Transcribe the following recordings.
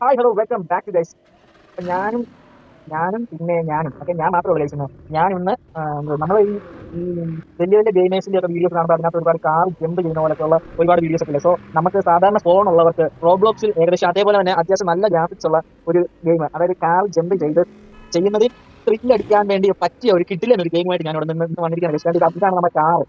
Hi hello welcome back to guys. അപ്പൊ ഞാനും okay, ഞാൻ മാത്രമല്ല ഗൈസ്. ഞാൻ ഇന്ന് നമ്മൾ ഈ വലിയ വലിയ ഗെയിമേഴ്സിന്റെ ഒക്കെ വീഡിയോസ് കാണുമ്പോൾ അതിനകത്ത് ഒരുപാട് കാർ ജമ്പ് ചെയ്യുന്ന പോലൊക്കെയുള്ള ഒരുപാട് വീഡിയോസ് ഒക്കെ ഇല്ലേ. സോ നമുക്ക് സാധാരണ ഫോൺ ഉള്ളവർക്ക് റോബ്ലോക്സിൽ ഏകദേശം അതേപോലെ തന്നെ അത്യാവശ്യം നല്ല ഗ്രാഫിക്സ് ഉള്ള ഒരു ഗെയിം, അതായത് കാർ ജമ്പ് ചെയ്യുന്നതിൽ ത്രില്ല് അടിക്കാൻ വേണ്ടി പറ്റിയ ഒരു കിഡിലൻ ഒരു ഗെയിമായിട്ട് ഞാൻ ഇവിടെ നിന്ന് വന്നിരിക്കുകയാണ്. ഇതാണ് നമ്മുടെ കാർ.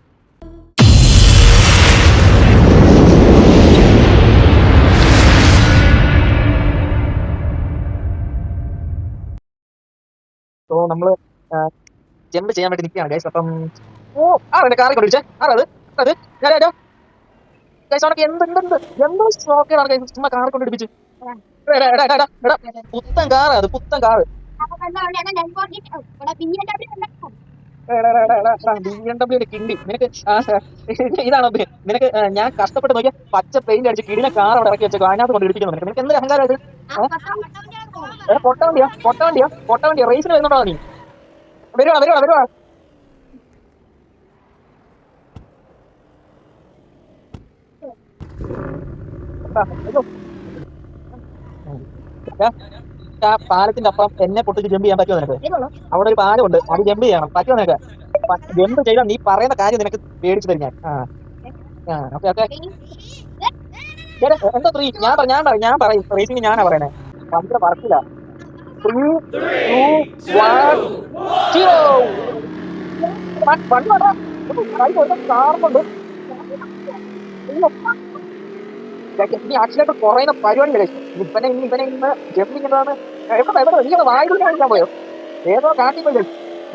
സോ നമ്മൾ ജമ്പ് ചെയ്യാൻ വേണ്ടി നിൽക്കുകയാണ് ഗൈസ്. അപ്പം ആരെ കാറി കൊണ്ടിരിച്ചേ ആരത് അത് ഞാനോ ഗൈസ്, അവനൊക്കെ എന്തോ സ്റ്റോക്കാണ് ഗൈസ്, ചുമ്മാ കാറി കൊണ്ടിടിപ്പിച്ച്. പുത്തൻ കാറ്, അത് പുത്തൻ കാറ്. BMW കിണ്ടി നിനക്ക്. ഇതാണോ നിനക്ക്? ഞാൻ കഷ്ടപ്പെട്ട് നോക്കിയ പച്ച പെയിന്റ് അടിച്ച് കിടിലെ കാർ അവിടെ ഇറക്കി വെച്ചേക്കും, അതിനകത്ത് കൊണ്ട് ഇടിപ്പിക്കുന്നു. നിനക്ക് എന്തൊരു അഹങ്കാരം ഇത്? പൊട്ട വണ്ടിയാ റേസിന് വരുന്നുണ്ടോ നീ? വരുവാ. ആ പാലത്തിന്റെ അപ്പുറം എന്നെ പൊട്ടിച്ച് ജമ്പ് ചെയ്യാൻ പറ്റുമോ നിനക്ക്? അവിടെ ഒരു പാലമുണ്ട്, അത് ജമ്പ് ചെയ്യണം. പറ്റുമോ നിനക്ക്? ജമ്പ് ചെയ്താൽ നീ പറയുന്ന കാര്യം നിനക്ക് പേടിച്ചു തരും ഞാൻ. ഓക്കെ. എന്താ ത്രീ? ഞാൻ പറയും റേസിംഗ് ഞാനാ പറയണേ. ഭയങ്കര പറക്കില്ല. 3, 2, 1, 0. കാറുണ്ട്. നീ ആക്സിലേറ്റർ കുറയുന്ന പരിപാടിയില്ല. ഇവനെ ഇന്ന് ജമ്പിങ് എന്താണ്? എവിടെ നീ വായുവിനെ കാണിക്കാൻ പോയോ? ഏതോ കാട്ടി പോയി.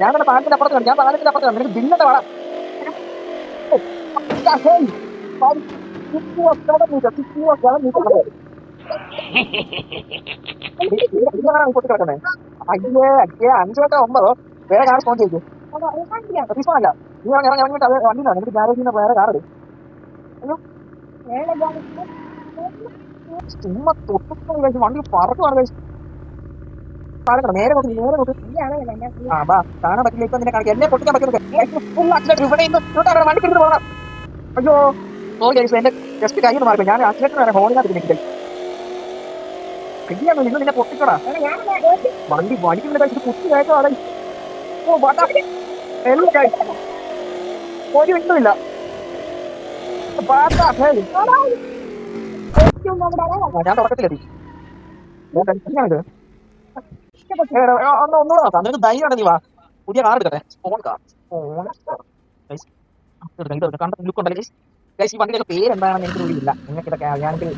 ഞാൻ തന്നെ പാലത്തിന്റെ അപ്പുറത്ത്, ഞാൻ പാലത്തിന്റെ അപ്പുറത്ത്. നിനക്ക് ബില്ലിന്റെ വേണം. കിടക്കണേ. അയ്യേ 5-9 വേറെ കാർ ഫോൺ ചെയ്തു. റീഫോണല്ല, നീ ഇറങ്ങിയിട്ട് അത് വണ്ടിയിലാണ്. എന്നിട്ട് ഗാരേജിൽ നിന്ന് വേറെ കാർ എടുക്കും. ചുമ്മാ തൊട്ടു കഴിച്ചു വണ്ടി പറക്കുവാണ് കഴിച്ചു. നേരെ നോക്ക്. ബാ കാണാൻ പറ്റില്ല. ഇപ്പൊ നിന്നെ കാണിക്കാം, എന്നെ പൊട്ടിക്കാൻ പറ്റുന്നത്. ഇവിടെ ഇന്ന് വണ്ടി കിട്ടുന്നു പോകണം. അയ്യോ സോറി കഴിച്ചു, എന്റെ ജസ്റ്റ് കയ്യിൽ നിന്ന് മാറിപ്പോ. ഞാൻ ആക്സിലേറ്റർ വരെ ഹോളിനകത്ത് നിൽക്കില്ല. കയ്യാന്ന് ഇന്ന് നിന്നെ പൊട്ടിക്കടാ. വണ്ടി വടിക്കുന്ന കഴിച്ചിട്ട് കുത്തി കയറ്റോ അതെ. ഒരു ഇന്നുമില്ല. ഞാൻ തുടക്കത്തിലെത്തി. ഇത് ഒന്നുകൂടെ നോക്കാം. നിനക്ക് ധൈര്യം നീ വാ, പുതിയ കാർ എടുക്കട്ടെ. കണ്ട ലുക്ക് ഉണ്ടല്ലേ ഗൈസ്. ഈ വണ്ടിയുടെ പേര് എന്താണെന്ന് എനിക്ക് അറിയില്ല. നിങ്ങൾക്ക് ഇതൊക്കെ അറിയാമെങ്കിൽ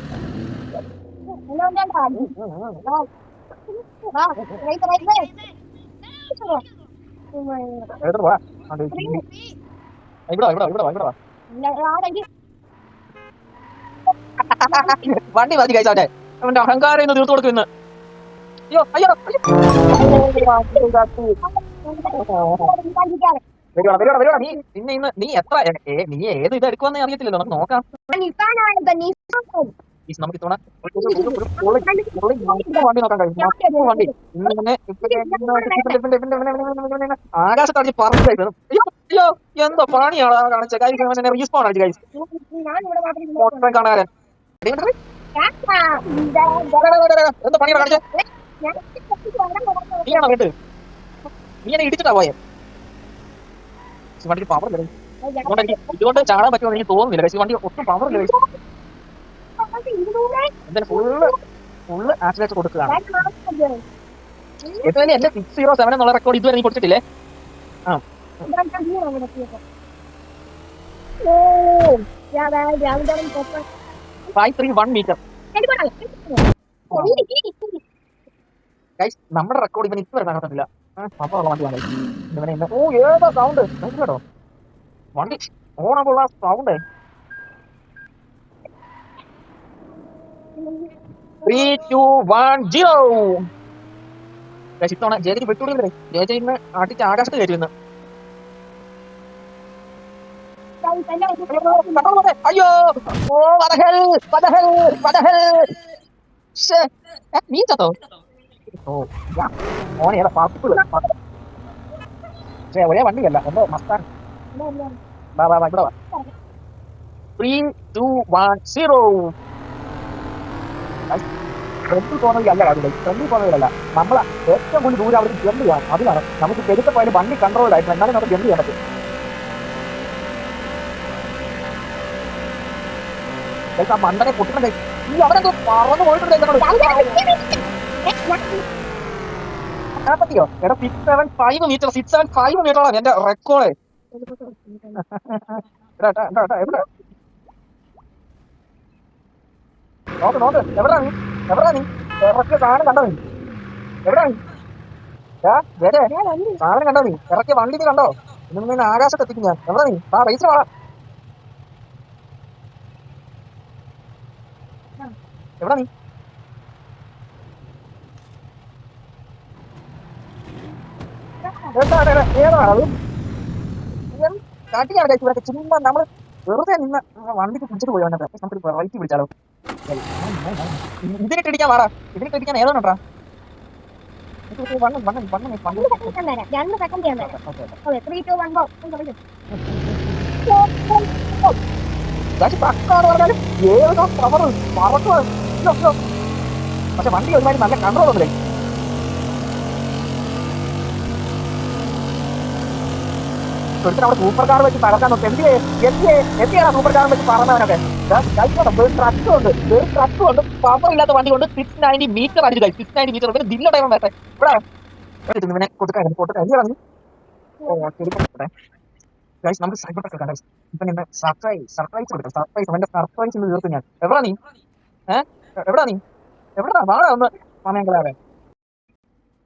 വണ്ടി മതി ഗൈസ്. അവന്റെ അഹങ്കാരം ഇന്ന് തീർത്തു കൊടുക്കുന്നു. അയ്യോ വരുവാ. നീ എത്ര നീ ഏത് ഇത് എടുക്കുമെന്ന് അറിയത്തില്ലല്ലോ. നമുക്ക് നോക്കാം. നമുക്ക് ഇത്തവണ വണ്ടി നോക്കാൻ കഴിയും. വണ്ടി ആകാശത്തടിച്ച് പറഞ്ഞു. അയ്യോ എന്തോ പണിയാണ് കാണിച്ച കാര്യം. റീസ്പോൺ അടിച്ചു കഴിച്ചു കാണാൻ. എന്താ പണിയാണ് കാണിച്ചത്? നീയാണോ കേട്ട്? നീ എന്നെ ഇടിച്ചിട്ടാ പോയെ. വണ്ടിക്ക് പവർ ഇല്ല. ഇതുകൊണ്ട് ചാടാൻ പറ്റുമെന്ന് എനിക്ക് തോന്നുന്നില്ല പക്ഷേ വണ്ടി ഒട്ടും പവർ ഇല്ല. എന്തായാലും ഫുള്ള് ആക്സിലേറ്റർ കൊടുക്കുകയാണ്. ഏറ്റവും വലിയ എന്റെ 607 എന്നുള്ള റെക്കോർഡ് ഇതുവരെ നീ കൊടുത്തിട്ടില്ലേ? 531 മീറ്റർ. നമ്മുടെ റെക്കോർഡ് ഇവൻ ഇതുവരെ തകർത്തിട്ടില്ല. പവറുള്ള വണ്ടിയാണ് ഇവനെ ഇന്ന്. ഏതാ സൗണ്ട് കേട്ടോ? വണ്ടി ഓണമുള്ള സൗണ്ട്. 3, 2, 1, 0. ഇത്തവണ ജയജിന് വിട്ടുകൊടുക്കില്ലേ? ജയജിന്ന് അടിച്ച് ആകാശത്ത് കയറ്റുന്നു. അയ്യോ നീ ചത്തോ? ഓനെ ഏതാ പാർട്ടിക്കുള്ള ഒരേ വണ്ടിയല്ല. എന്തോ മസ്താൻ. ഇവിടെ വാ. 3, 2, 1, 0. ഫ്രണ്ടിൽ പോകുന്നത് അല്ല കാര്യം, ഫ്രണ്ടിൽ പോകുന്നതല്ല, നമ്മൾ ഏറ്റവും കൂടുതൽ ദൂരം അവർക്ക് ജമ്പ് ചെയ്യാം. അതിനാണ് നമുക്ക് പെരുത്ത പോയാലും വണ്ടി കൺട്രോൾഡ് ആയിട്ട് എന്നാലും നമുക്ക് ജമ്പ് ചെയ്യാൻ പറ്റും. ആ മണ്ടനെ പൊട്ടുന്നുണ്ട്. ഈ അവരെന്തോ പറന്ന് പോയിട്ടുണ്ട്. പറ്റിയോ എടാ 675 മീറ്റർ 675 മീറ്ററാണ് എന്റെ റെക്കോർഡ്. എവിടെ നോക്ക് നോക്ക്, എവിടാ നീ, എവിടാ നീ ഇറക്കിയ സാധനം കണ്ടോ നീ, എവിടാ നീ സാധനം കണ്ടോ നീ, ഇറക്കിയ വണ്ടി നീ കണ്ടോ? ഇന്ന് നിന്നെ ആകാശത്ത് എത്തിക്കും ഞാൻ. എവിടാ നീ, ആ റേസ് വാ, എവിടാ നീ? ഏതാ അത് കാട്ടിയാണ് കഴിച്ചു ഇവിടെ ചുമ്മാ നമ്മള് വെറുതെ നിന്ന് വണ്ടിക്ക് പിടിച്ചിട്ട് പോയി വന്നിട്ട് നമുക്ക് വെറൈറ്റി പിടിച്ചാലോ. ഇതിനിട്ടിടിക്കാൻ വാടാ, ഇതിനിട്ടിടിക്കാൻ ഏതാണ്ടാ പക്കാന്ന് പറഞ്ഞാലും ഏതോ പവർ പറക്കുക. പക്ഷെ വണ്ടി ഒരുമാതിരി നല്ല കൺട്രോൾ ഒന്നുമില്ലേ. അവിടെ സൂപ്പർ കാർ വെച്ച് പറക്കാൻ നോക്കി. എന്തിനാണ് സൂപ്പർ കാർ വെച്ച് പറഞ്ഞവനൊക്കെ? ട്രക്ക് ഉണ്ട്, ട്രക്ക് ഉണ്ട്, പവർ ഇല്ലാത്ത വണ്ടി കൊണ്ട് 690 മീറ്റർ അടിച്ചു കഴിച്ചു. 690 മീറ്റർ പിന്നെ ദില്ല ടൈം വരട്ടെ ഇവിടെ ഇവനെ കൊടുക്കാൻ നമുക്ക് സൈബർ ട്രക്ക് എടുക്കാം. ഇപ്പൊ എന്നെ സർപ്രൈസ് കൊടുക്കാം. അവന്റെ സർപ്രൈസ് തീർക്കും ഞാൻ. എവിടാ നീ, എവിടാ നീ, എവിടാ വാടാ ഒന്ന് സമയങ്ങളാവേ.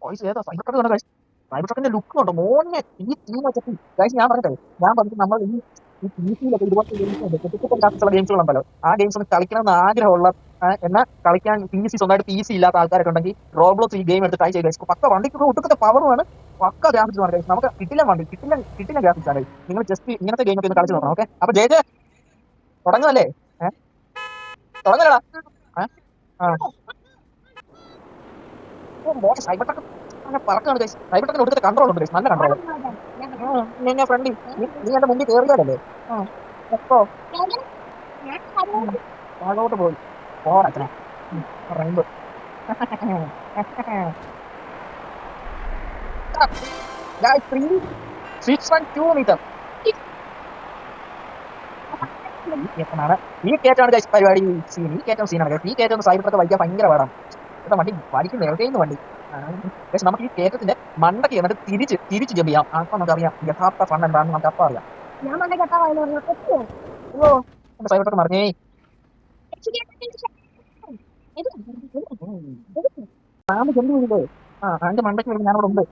വോയിസ് ഏതാ സൈബർ ട്രക്ക് കൊണ്ട് സൈബർ ട്രക്കിന്റെ ലുക്ക് ഉണ്ടോ മോനെ. ഈ ടീം വെച്ചിട്ട് ഞാൻ പറഞ്ഞിട്ട് നമ്മൾ ഈ പി സിയിലൊക്കെ ഇതുപോലത്തെ ഗെയിംസ് ഉണ്ട്, കുട്ടികളുള്ള ഗെയിംസുകളുണ്ടല്ലോ, ആ ഗെയിംസ് ഒന്ന് കളിക്കണമെന്ന് ആഗ്രഹമുള്ള എന്നാൽ കളിക്കാൻ പി സി സ്വന്തമായിട്ട് പി സി ഇല്ലാത്ത ആൾക്കാരൊക്കെ ഉണ്ടെങ്കിൽ റോബ്ലോക്സ് ഈ ഗെയിം എടുത്ത് ട്രൈ ചെയ്ത് പക്ക വണ്ടിക്ക് ഒട്ടുക്കത്തെ പവറുമാണ്, പക്ക ഗ്രാഫിക്സ് ആണ്. നമുക്ക് കിട്ടില്ല വണ്ടി, കിട്ടില്ല ഗ്രാഫിക്സ് ആണ്. നിങ്ങൾ ജസ്റ്റ് ഇങ്ങനത്തെ ഗെയിം ഒക്കെ ഒന്ന് കളിച്ച് നോക്കണം. ഓക്കെ, അപ്പൊ ജയ തുടങ്ങുമല്ലേ? തുടങ്ങലടാ. സൈബർ ട്രക്ക് പറക്കാണ്. സൈബർ ട്രക്കിന് ഒടുക്കത്തെ കൺട്രോൾ ഉണ്ട്, നല്ല കൺട്രോൾ. ഞാൻ ഫ്രണ്ടി നീ എന്റെ മുമ്പിൽ കയറിയാലല്ലേ താഴോട്ട് പോയി പോടച്ചനെ റൈമ്പ്. 612 മീറ്റർ ഈ കയറ്റാണ് പരിപാടി. ഈ കയറ്റം സീനാണ്. ഈ കയറ്റം സൈബർ ട്രക്ക് വലിക്കാൻ ഭയങ്കര പാടാണ്. വണ്ടി വലിക്കുന്ന എവിടെയെന്ന് വണ്ടി. പക്ഷെ നമുക്ക് ഈ കയറ്റത്തിന്റെ മണ്ടയ്ക്ക് എന്നിട്ട് തിരിച്ച് ജമ്പ് ചെയ്യാം. അപ്പൊ നമുക്കറിയാം യഥാർത്ഥ ഫണ്ട് എന്താണെന്ന് നമുക്ക് അപ്പം അറിയാം. സൈബർ ട്രക്ക് മറിഞ്ഞേ ജമ്പ് ചെയ്തില്ലേ? അതിന്റെ മണ്ടയ്ക്ക് വരുമ്പോൾ ഞാനിവിടെ ഉണ്ട്.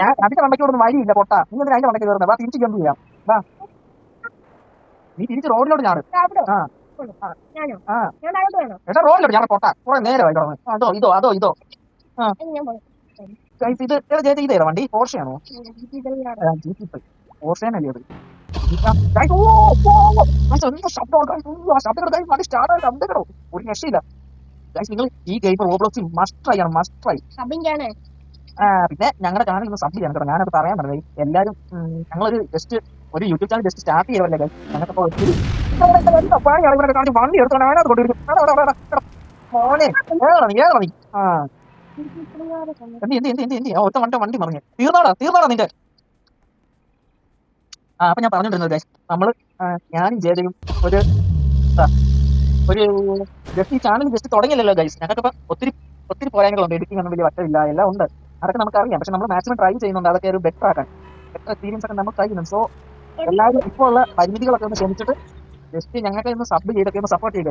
ഞാൻ അതിന്റെ മണ്ടയ്ക്ക് വരുന്ന വഴിയില്ല പൊട്ട. നിങ്ങൾ അതിന്റെ മണ്ടയ്ക്ക് കയറുന്നത്. വാ തിരിച്ച് ജമ്പ് ചെയ്യാം. വാ നീ തിരിച്ച് റോഡിലോട്ട് ചാടും. എടാ റോഡിലോട്ട് ചാടാ പൊട്ട. കുറെ നേരമായി കിടന്ന്. അതോ ഇതോ ഇത് ഇതേതാ വണ്ടി? പോർഷയാണോ? പോർഷേനല്ലേ അത്? ഒരു രക്ഷയില്ല. നിങ്ങൾ ഈ ഗെയിം റോബ്ലോക്സ് മസ്റ്റ് ട്രൈ ആണ്, മസ്റ്റ് ട്രൈ. പിന്നെ ഞങ്ങളുടെ ചാനൽ ഒന്ന് സബ് ചെയ്യണം കേട്ടോ. ഞാനത് പറയാൻ പറഞ്ഞത് എല്ലാവരും ഞങ്ങളൊരു ജസ്റ്റ് ഒരു യൂട്യൂബ് ചാനൽ ജസ്റ്റ് സ്റ്റാർട്ട് ചെയ്തല്ലേ. ഞങ്ങൾക്കപ്പോൾ ഒത്തിരി വണ്ടി എടുത്തോണ്ട് അതിനകത്ത് കൊണ്ടിരിക്കും. മോനെ ഏതാ നീ? ഒറ്റ വണ്ടി മറിഞ്ഞു തീർന്നാടാ നിന്റെ. അപ്പൊ ഞാൻ പറഞ്ഞോണ്ടിരുന്നത് നമ്മള് ഞാനും ജയതയും ഒരു ജസ്റ്റ് ഈ ചാനൽ ജസ്റ്റ് തുടങ്ങിയല്ലോ ഗൈസ്. ഞങ്ങൾക്കിപ്പോ ഒത്തിരി പോരായ്മകളുണ്ട്. എഡിറ്റിംഗ് ഒന്നും വലിയ വട്ടമില്ല, എല്ലാം ഉണ്ട്. അതൊക്കെ നമുക്കറിയാം. പക്ഷെ നമ്മൾ മാക്സിമം ട്രൈ ചെയ്യുന്നുണ്ട് അതൊക്കെ ഒരു ബെറ്റർ ആക്കാൻ. ബെറ്റർ എക്സ്പീരിയൻസ് ഒക്കെ നമ്മൾ ട്രൈ ചെയ്യുന്നുണ്ട്. സോ എല്ലാവരും ഇപ്പോൾ ഉള്ള പരിമിതികളൊക്കെ ഒന്ന് ക്ഷമിച്ചിട്ട് ജസ്റ്റ് ഞങ്ങൾക്ക് ഒന്ന് സബ് ചെയ്തൊക്കെ ഒന്ന് സപ്പോർട്ട് ചെയ്യുക.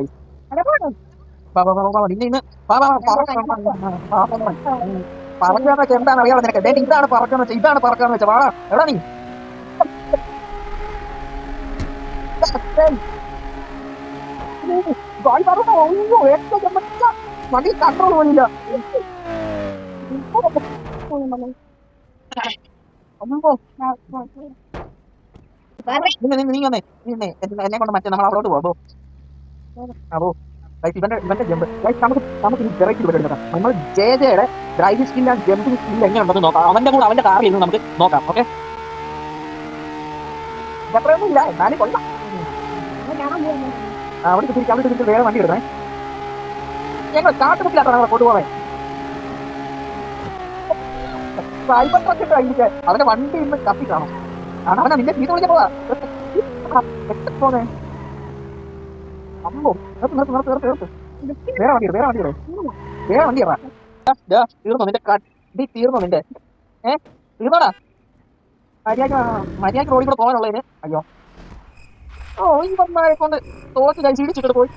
പറക്കാന്നൊക്കെ എന്താണ് അറിയാമോ നിനക്ക്? ഇതാണ് പറക്കാന്ന് വെച്ചാൽ, ഇതാണ് പറക്കാന്ന് വെച്ചാൽ. വാടാ എടാ നീ വണ്ടി കൺട്രോൾ പോലില്ല. നീ എന്നെ കൊണ്ട് മറ്റേ നമ്മൾ അവിടോട്ട് പോകോ. ഇവന്റെ ജമ്പ് നമുക്ക് വെറൈറ്റി എടുക്കാം. നമ്മൾ ജയയുടെ driving skill and jumping skill എങ്ങനെ ഉണ്ടെന്ന് നോക്കാം. അവന്റെ കൂടെ അവന്റെ കാറിൽ നിന്ന് നമുക്ക് നോക്കാം. ഓക്കെ, അത്രയൊന്നും ഇല്ല എന്നാലും കൊള്ളാം. അവിടെ തിരിച്ച് വേറെ വണ്ടി എടുക്കണേ. ഞങ്ങൾ കാട്ടുമുക്കിലാട്ടോ ഞങ്ങളെ കൊണ്ടുപോകാൻ. സൈബർ ട്രക്ക് കഴിഞ്ഞിട്ട് അവന്റെ വണ്ടി ഇന്ന് കത്തി കാണും. അവനാ നിന്നെ ചീത്ത വിളിക്കാൻ പോവാ. പോന്നെ അമ്മോ, വേറെ വണ്ടി വേറെ വണ്ടി വേറെ വണ്ടി തീർന്നോ നിന്റെ കടി തീർന്നോ നിന്റെ തീർന്നോടാ. മര്യാദക്ക് റോഡിൽ കൂടെ പോകാനുള്ളതിന്. അയ്യോ ഓ ഈ വന്മാരെ കൊണ്ട് തോറ്റ് കഴിച്ച് ഇടിച്ചിട്ട് പോയി.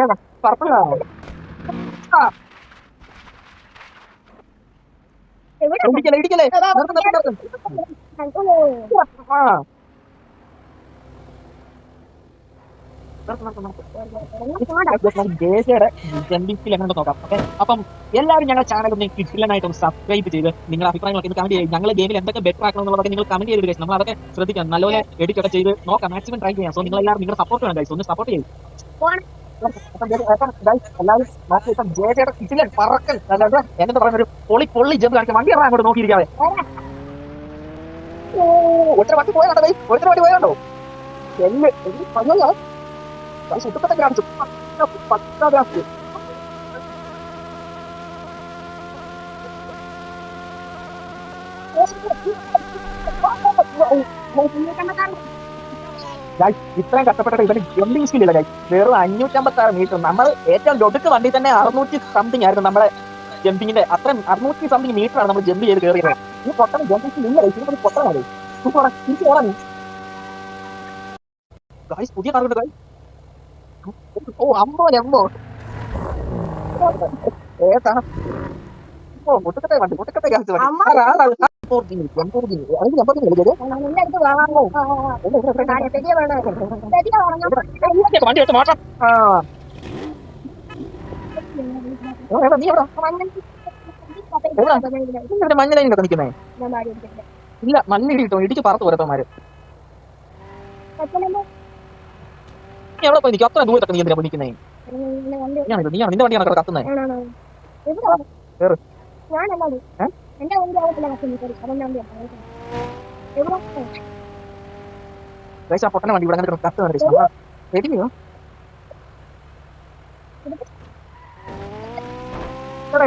ഏതാ പർപ്പിളാണോ? ഇടിക്കല്ലേ ഇടിക്കല്ലേ ജേസയുടെ ജംബിസിൽ എങ്ങനെ നോക്കാം. ഓക്കെ, അപ്പം എല്ലാവരും ഞങ്ങളുടെ ചാനൽ ഒന്ന് കിട്ടില്ലാനായിട്ടൊന്ന് സബ്സ്ക്രൈബ് ചെയ്ത് നിങ്ങളുടെ അഭിപ്രായങ്ങളൊക്കെ ഒന്ന് കമന്റ് ചെയ്യും. ഞങ്ങൾ ഗെയിമിൽ എന്തൊക്കെ ബെറ്റർ ആക്കണം എന്നുള്ളതൊക്കെ നിങ്ങൾ കമന്റ് ചെയ്ത് കഴിച്ചു നമ്മൾ അതൊക്കെ ശ്രദ്ധിക്കാം. നല്ലപോലെ എഡിറ്റ് ഒക്കെ ചെയ്ത് നോക്കാം, മാക്സിമം ട്രൈ ചെയ്യാം. സോ നിങ്ങൾ എല്ലാവരും നിങ്ങളുടെ സപ്പോർട്ട് വേണം ഗൈസ്, ഒന്ന് സപ്പോർട്ട് ചെയ്യും. എല്ലാവരും ജേസയുടെ കിട്ടില്ല പറക്കൽ എന്നെ പറയുന്ന ഒരു പൊള്ളി ജമ്പ് കാണിക്കാൻ വണ്ടി ഇറങ്ങാൻ അങ്ങോട്ട് നോക്കിയിരിക്കാതെ. ഒറ്റ വണ്ടി പോയാണ്ടോ ഗൈസ്, ഒറ്റ വണ്ടി പോയാണ്ടോ സുഖത്തെ ഗ്രാമിച്ചു പത്താ ഗ്രാമിച്ചു. ഇത്രയും കഷ്ടപ്പെട്ടിട്ട് ഇവന് ജമ്പിങ് സ്കില്ലില്ല ഗൈസ്. വെറും 556 മീറ്റർ. നമ്മൾ ഏറ്റവും ഒടുക്ക് വണ്ടി തന്നെ 600 സംതിങ് ആയിരുന്നു നമ്മുടെ ജമ്പിങ്ങിന്റെ. അത്രയും 600 സംതിങ് മീറ്റർ ആണ് നമ്മൾ ജമ്പ് ചെയ്ത് കയറിയത്. ഈ പൊട്ടൻ ജമ്പിങ് സ്കിൽ ഇല്ല ഗൈസ്, പൊട്ടനാണ് തിരിച്ചു പോകാൻ ഗൈസ്. പുതിയ കാറുണ്ട് ഗൈസ്. ഓ അമ്പോ എമ്പോ ഏതാണ് മുട്ടക്കത്തെ വണ്ടി മുട്ടക്കത്തെ ഗ്യാസ് വണ്ടി എടുത്ത് മാറ്റാം. നീ എവിടെ മഞ്ഞ ലൈനിലൊക്കെ നിൽക്കുന്നേ? ഇല്ല മണ്ണിടി കിട്ടും, ഇടിച്ച് പറത്ത് ഓരോരുത്തന്മാര്. നീ എവിടെ പോയി നിൽക്കും? അത്ര ദൂരത്തൊക്കെ നീ എന്തിനാ നിൽക്കുന്നേ? നീയാണ് നിന്റെ വണ്ടിയാണ് കത്തുന്നേ. ആ പൊട്ടനെ വണ്ടി ഇവിടെ അങ്ങനെ കത്തുന്നോ?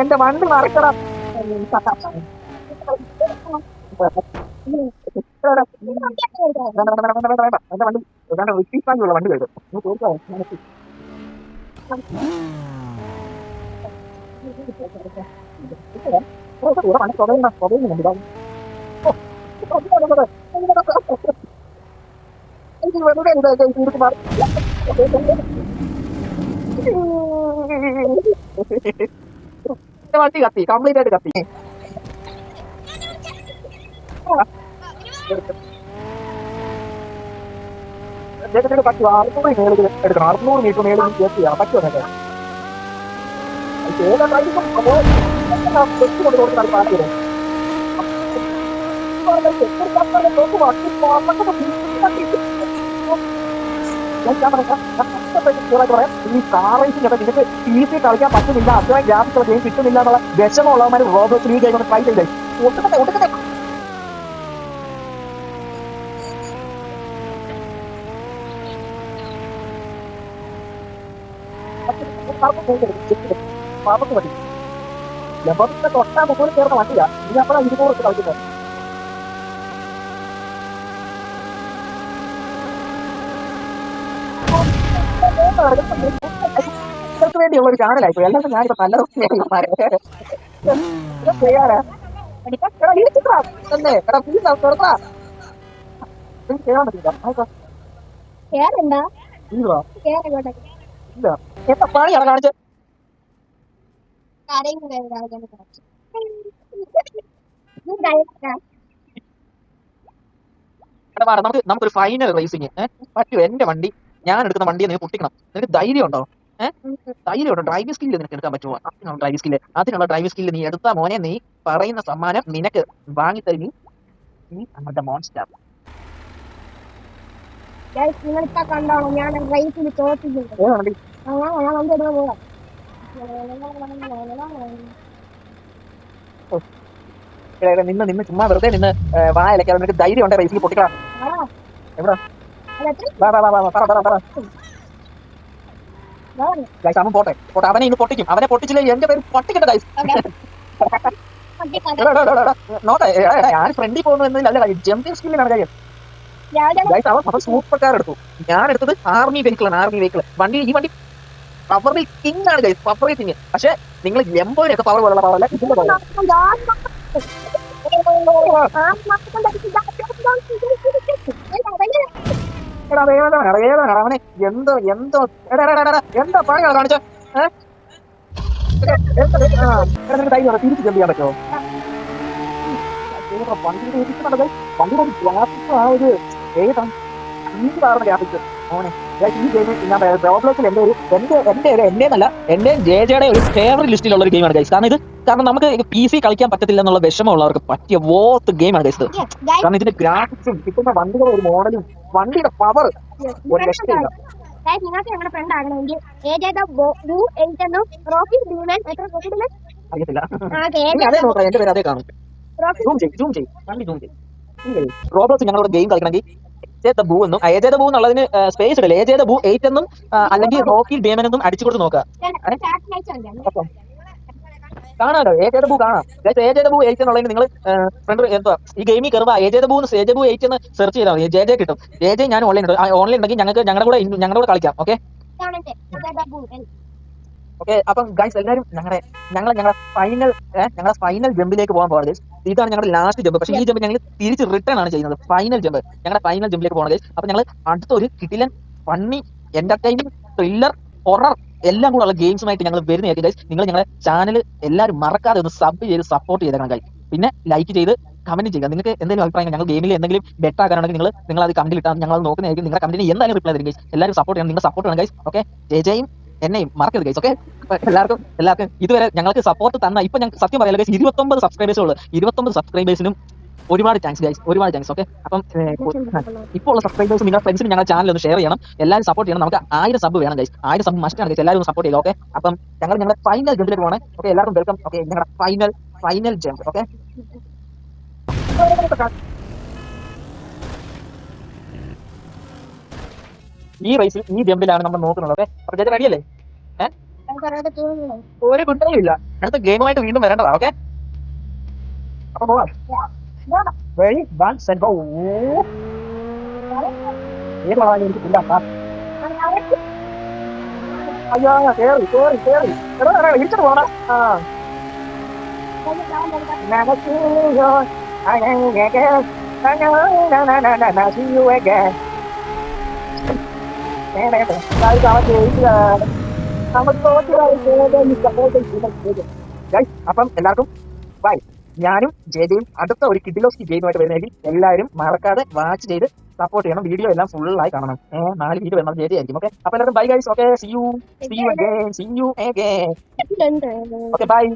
എന്റെ വണ്ടി മറക്കട. എന്റെ വണ്ടി റിപ്പീറ്റായുള്ള വണ്ടി കഴിക്കും. വണ്ടി കത്തി, കംപ്ലീറ്റ് ആയിട്ട് കത്തി. പറ്റും 600 മേളിൽ എടുക്കണം. 600 മീറ്റർ മേളിൽ ചേർത്ത് ചെയ്യാം. പറ്റുമോ? ഈ കാർ റേസിംഗ് നിനക്ക് ഈസി കളിക്കാൻ പറ്റുന്നില്ല, അത്രയും ഗ്രാഫിക്സ് ഗെയിം കിട്ടുന്നില്ല എന്നുള്ള വിഷമമുള്ളവന്മാർ റോബോട്ട് ലീഗ് ആയിക്കൊണ്ട് ട്രൈ ചെയ്തേ. ഒട്ടുക്കട്ടെ ഒട്ടുക്കട്ടെ പാപ്പക്ക് മതി. ലബോറട്ടറി തൊട്ടാ മുകളിൽ കയറുന്ന വണ്ടിയാ. ഇനി അപ്പഴാ 200 കളിക്കുന്നത്. നിങ്ങൾക്ക് വേണ്ടിയുള്ള ഒരു ചാനലായിപ്പോയി. എല്ലാവർക്കും ഞാനിപ്പോ നല്ല ചെയ്യാനാ തന്നെ എടാ പ്ലീസ് തുറക്കാ ചെയ്യാൻ പറ്റില്ല. ഇല്ല എത്ര പണിയാണ് കാണിച്ചത്. നമുക്കൊരു ഫൈനൽ റേസിംഗ് പറ്റുമോ? എന്റെ വണ്ടി ഞാൻ എടുക്കുന്ന വണ്ടിയെ നീ പൊട്ടിക്കണം. നിനക്ക് ധൈര്യം ഉണ്ടോ? ധൈര്യം ഉണ്ടോ? ഡ്രൈവിംഗ് സ്കില്ല് നിനക്ക് എടുക്കാൻ പറ്റുമോ? അതിനുള്ള ഡ്രൈവിംഗ് സ്കില്ല് നീ എടുത്താ മോനെ നീ പറയുന്ന സമ്മാനം നിനക്ക് വാങ്ങിത്തരും. നീ നമ്മുടെ മോൺസ്റ്റർ. കണ്ടാണോ ഞാൻ റേസിൽ തോറ്റിട്ടുണ്ട്. നിന്ന് ചുമ്മാ വെറുതെ നിന്ന് വായലക്കാതെ നിനക്ക് ധൈര്യം ഉണ്ട് റേസിൽ പൊട്ടിക്കാം. എവിടെ ഗൈസ് അവൻ പോട്ടെ അവനെ ഇന്ന് പൊട്ടിക്കും. അവനെ പൊട്ടിച്ചില്ലേ എന്റെ പേര് പൊട്ടിക്കട്ടെ ഗൈസ്. നോട്ടെ ഞാൻ ഫ്രണ്ടിൽ പോകുന്നു എന്നതിലല്ല കാര്യം, ജമ്പിങ് സ്കില്ലിനാണ് കാര്യം. ഗൈസ് അവൻ സൂപ്പർ കാർ എടുത്തു. ഞാൻ എടുത്തത് ആർമി വെഹിക്കിളാണ്. വണ്ടി ഈ വണ്ടി പവർ കിങ് ആണ് ഗൈസ്, പവർ കിങ്. പക്ഷെ നിങ്ങൾ എംബോയിനൊക്കെ പവർ പോലുള്ള പവർ അല്ല ഇതിന്റെ പവർ. അവനെ എന്തോ എന്താ പണിയാണ് കാണിച്ച തിരിച്ച് ജമ്പ് ചെയ്യാൻ പറ്റുമോ? വണ്ടിയുടെ ഗ്രാഫിക്സ് ആ ഒരു ഏതാണ് ഗ്രാഫിക്സ് മോനെ. ഈ ഗെയിം ഞാൻ റോബ്ലോക്സിൽ എന്റെയും ജെജയുടെ ഒരു ഫേവറേറ്റ് ലിസ്റ്റിലുള്ള ഒരു ഗെയിമാണ് ഗൈസ്. കാരണം നമുക്ക് PC കളിക്കാൻ പറ്റത്തില്ല എന്നുള്ള വിഷമമുള്ളവർക്ക് പറ്റിയ വോത്ത് ഗെയിമാണ് ഗൈസ്. കാരണം ഇതിന്റെ ഗ്രാഫിക്സും കിട്ടുന്ന വണ്ടിയുടെ ഒരു മോഡലും വണ്ടിയുടെ പവർ ഒരു രക്ഷയില്ല. നിങ്ങൾക്ക് ഞങ്ങളുടെ ഫ്രണ്ട് ആകണമെങ്കിൽ അറിയത്തില്ല. അതേ നോക്കാം, എന്റെ പേര് അതേ കാണും. സൂം ചെയ്യും റോബോട്സ് ഞങ്ങളോട് ഗെയിം കളിക്കണമെങ്കിൽ ബൂ എന്നും AJ the Boo എന്നുള്ളതിന് സ്പേസ് ഇടല്ലേ, AJ the Boo 8 എന്നും അല്ലെങ്കിൽ റോക്കി ഡേമൻ എന്നും അടിച്ചു കൊടുത്ത് നോക്കാം. കാണാലോ AJ the Boo കാണാം. AJ the Boo 8 എന്നുള്ളതിന് നിങ്ങൾ ഫ്രണ്ട് എന്താ ഈ ഗെയിമിൽ കയറുക AJ the Boo 8 എന്ന് സെർച്ച് ചെയ്താൽ മതി, JJ കിട്ടും. JJ ഞാൻ ഓൺലൈൻ ഉണ്ടെങ്കിൽ ഞങ്ങളുടെ കൂടെ കളിക്കാം. ഓക്കെ അപ്പം ഗൈസ് എല്ലാവരും ഞങ്ങളുടെ ഫൈനൽ ജമ്പിലേക്ക് പോകാൻ പോകുന്നത്. ഇതാണ് ഞങ്ങളുടെ ലാസ്റ്റ് ജമ്പ്. പക്ഷേ ഈ ജമ്പ് ഞങ്ങൾ തിരിച്ച് റിട്ടേൺ ആണ് ചെയ്യുന്നത്. ഫൈനൽ ജമ്പ് ഞങ്ങളുടെ ഫൈനൽ ജമ്പിലേക്ക് പോകുന്നത്. അപ്പൊ ഞങ്ങൾ അടുത്തൊരു കിടിലൻ ഫണ്ണി എന്റർടൈനിങ് ത്രില്ലർ ഹൊറർ എല്ലാം കൂടെ ഉള്ള ഗെയിംസുമായിട്ട് ഞങ്ങൾ വരുന്നതായിരിക്കും ഗൈസ്. നിങ്ങൾ ഞങ്ങളുടെ ചാനൽ എല്ലാവരും മറക്കാതെ ഒന്ന് സബ് ചെയ്ത് സപ്പോർട്ട് ചെയ്തേക്കണം ഗൈസ്. പിന്നെ ലൈക്ക് ചെയ്ത് കമന്റ് ചെയ്യുക. നിങ്ങൾക്ക് എന്തെങ്കിലും അഭിപ്രായം ഞങ്ങൾ ഗെയിമിൽ എന്തെങ്കിലും ബെറ്റ് ആക്കാനാണെങ്കിൽ നിങ്ങൾ അത് കമന്റിൽ ഇട്ടാൽ ഞങ്ങൾ അത് നോക്കുന്നതായിരിക്കും. നിങ്ങളുടെ കമന്റിന് എന്തായാലും റിപ്ലൈ തരും ഗൈസ്. എല്ലാവരും സപ്പോർട്ട് ചെയ്യണം. നിങ്ങളുടെ സപ്പോർട്ട് വേണം ഗൈസ്. ഓക്കെ ജെജയും എന്നെയും മറക്കരുത് ഗൈസ്. ഓക്കെ എല്ലാവർക്കും ഇതുവരെ ഞങ്ങൾക്ക് സപ്പോർട്ട് തന്ന ഇപ്പൊ ഞങ്ങൾക്ക് സത്യം പറയാലോ ഗൈസ് 29 സബ്സ്ക്രൈബേഴ്സ് ഉള്ളൂ. 29 സബ്സ്ക്രൈബേഴ്സിനും ഒരുപാട് താങ്ക്സ് ഗൈസ്, ഒരുപാട് താങ്ക്സ്. ഓക്കെ അപ്പം ഇപ്പോൾ ഉള്ള സബ്സ്ക്രൈബേഴ്സ് നിങ്ങളുടെ ഫ്രണ്ട്സിന് ഞങ്ങളുടെ ചാനൽ ഒന്ന് ഷെയർ ചെയ്യണം. എല്ലാവരും സപ്പോർട്ട് ചെയ്യണം. നമുക്ക് 1000 സബ് വേണം ഗൈസ്. 1000 സബ് മസ്റ്റ് ആണ് ഗൈസ്. എല്ലാവരും സപ്പോർട്ട് ചെയ്യുക. ഓക്കെ അപ്പം ഞങ്ങളുടെ ഫൈനൽ ജമ്പിലേക്ക് പോകണം. ഓക്കെ എല്ലാവർക്കും വെൽക്കം. ഓക്കെ ഞങ്ങളുടെ ഫൈനൽ ജമ്പ്. ഓക്കെ ഈ റേസിൽ ഈ ജമ്പിലാണ് നമ്മൾ നോക്കുന്നത്. ഓക്കെ അപ്പൊ ചേച്ചി റെഡിയല്ലേ? ഒരു കുട്ടയും ഇല്ല. അടുത്ത ഗെയിമുമായിട്ട് വീണ്ടും വരേണ്ടതാ. ഓക്കെ അപ്പൊ പോവാം. Ready? 1 set go. എനിക്കില്ല. അയ്യോ കേറി ഇരിച്ചിട്ട് പോണം. അപ്പം എല്ലാവർക്കും ബൈ. ഞാനും ജെജയും അടുത്ത ഒരു കിഡിലോസ്കി ഗെയിമുമായിട്ട് വരുന്നതായിരിക്കും. എല്ലാവരും മറക്കാതെ വാച്ച് ചെയ്ത് സപ്പോർട്ട് ചെയ്യണം. വീഡിയോ എല്ലാം ഫുള്ളായി കാണണം. 4 വീഡിയോ വരുന്നത് ജെജി ആയിരിക്കും. ഓക്കെ അപ്പൊ എല്ലാവരും bye guys. Okay see you again. Okay bye.